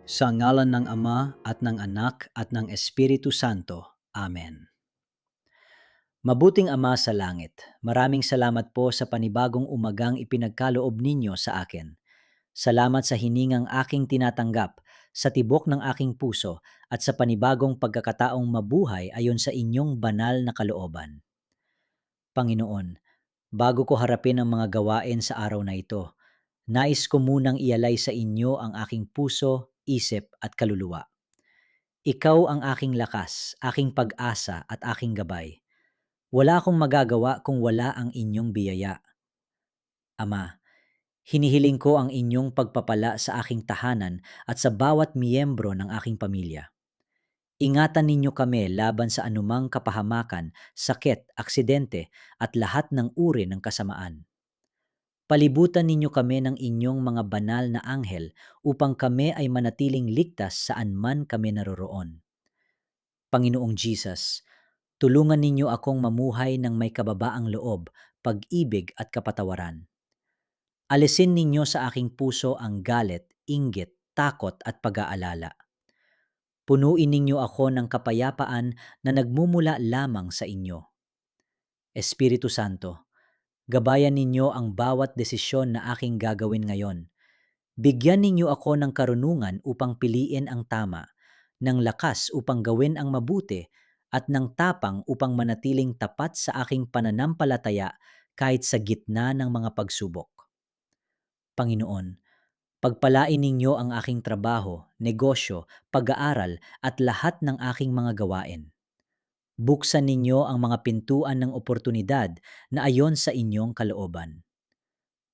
Sa ngalan ng Ama at ng Anak at ng Espiritu Santo. Amen. Mabuting Ama sa langit, maraming salamat po sa panibagong umagang ipinagkaloob ninyo sa akin. Salamat sa hiningang aking tinatanggap, sa tibok ng aking puso, at sa panibagong pagkakataong mabuhay ayon sa inyong banal na kalooban. Panginoon, bago ko harapin ang mga gawain sa araw na ito, nais ko munang ialay sa inyo ang aking puso, isip at kaluluwa. Ikaw ang aking lakas, aking pag-asa at aking gabay. Wala akong magagawa kung wala ang inyong biyaya. Ama, hinihiling ko ang inyong pagpapala sa aking tahanan at sa bawat miyembro ng aking pamilya. Ingatan ninyo kami laban sa anumang kapahamakan, sakit, aksidente at lahat ng uri ng kasamaan. Palibutan ninyo kami ng inyong mga banal na anghel upang kami ay manatiling ligtas saan man kami naroroon. Panginoong Jesus, tulungan ninyo akong mamuhay ng may kababaang loob, pag-ibig at kapatawaran. Alisin ninyo sa aking puso ang galit, inggit, takot at pag-aalala. Punuin ninyo ako ng kapayapaan na nagmumula lamang sa inyo. Espiritu Santo, gabayan ninyo ang bawat desisyon na aking gagawin ngayon. Bigyan ninyo ako ng karunungan upang piliin ang tama, ng lakas upang gawin ang mabuti, at ng tapang upang manatiling tapat sa aking pananampalataya kahit sa gitna ng mga pagsubok. Panginoon, pagpalain ninyo ang aking trabaho, negosyo, pag-aaral at lahat ng aking mga gawain. Buksan ninyo ang mga pintuan ng oportunidad na ayon sa inyong kalooban.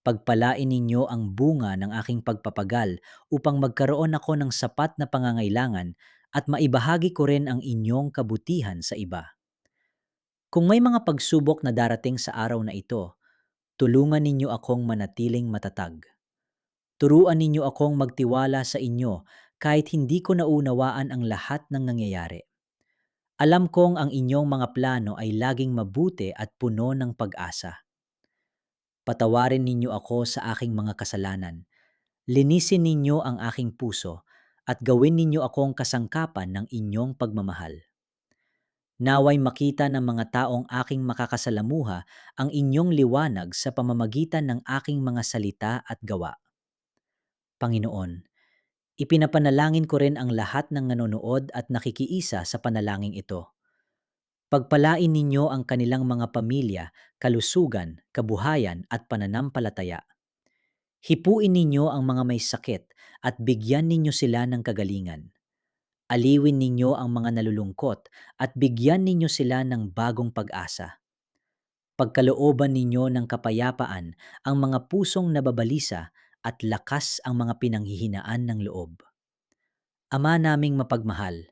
Pagpalain ninyo ang bunga ng aking pagpapagal upang magkaroon ako ng sapat na pangangailangan at maibahagi ko rin ang inyong kabutihan sa iba. Kung may mga pagsubok na darating sa araw na ito, tulungan ninyo akong manatiling matatag. Turuan ninyo akong magtiwala sa inyo kahit hindi ko naunawaan ang lahat ng nangyayari. Alam kong ang inyong mga plano ay laging mabuti at puno ng pag-asa. Patawarin ninyo ako sa aking mga kasalanan. Linisin ninyo ang aking puso at gawin ninyo akong kasangkapan ng inyong pagmamahal. Naway makita ng mga taong aking makakasalamuha ang inyong liwanag sa pamamagitan ng aking mga salita at gawa. Panginoon, ipinapanalangin ko rin ang lahat ng nanonood at nakikiisa sa panalangin ito. Pagpalain ninyo ang kanilang mga pamilya, kalusugan, kabuhayan at pananampalataya. Hipuin ninyo ang mga may sakit at bigyan ninyo sila ng kagalingan. Aliwin ninyo ang mga nalulungkot at bigyan ninyo sila ng bagong pag-asa. Pagkalooban ninyo ng kapayapaan ang mga pusong nababalisa at lakas ang mga pinanghihinaan ng loob. Ama naming mapagmahal,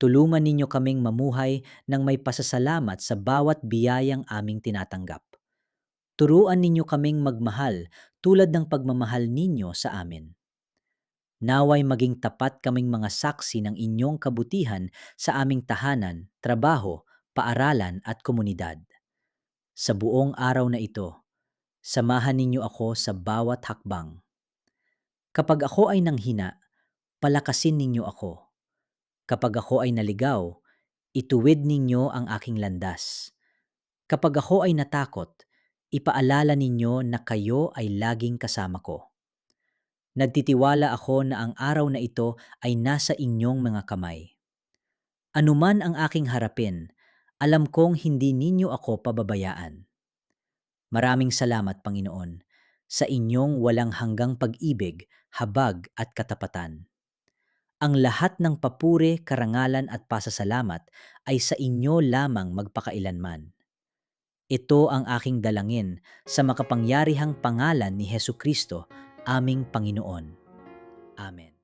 tulungan ninyo kaming mamuhay ng may pasasalamat sa bawat biyayang aming tinatanggap. Turuan ninyo kaming magmahal tulad ng pagmamahal ninyo sa amin. Naway maging tapat kaming mga saksi ng inyong kabutihan sa aming tahanan, trabaho, paaralan at komunidad. Sa buong araw na ito, samahan ninyo ako sa bawat hakbang. Kapag ako ay nanghina, palakasin ninyo ako. Kapag ako ay naligaw, ituwid ninyo ang aking landas. Kapag ako ay natakot, ipaalala ninyo na kayo ay laging kasama ko. Nagtitiwala ako na ang araw na ito ay nasa inyong mga kamay. Anuman ang aking harapin, alam kong hindi ninyo ako pababayaan. Maraming salamat, Panginoon, sa inyong walang hanggang pag-ibig, habag at katapatan. Ang lahat ng papuri, karangalan at pasasalamat ay sa inyo lamang magpakailanman. Ito ang aking dalangin sa makapangyarihang pangalan ni Hesukristo, aming Panginoon. Amen.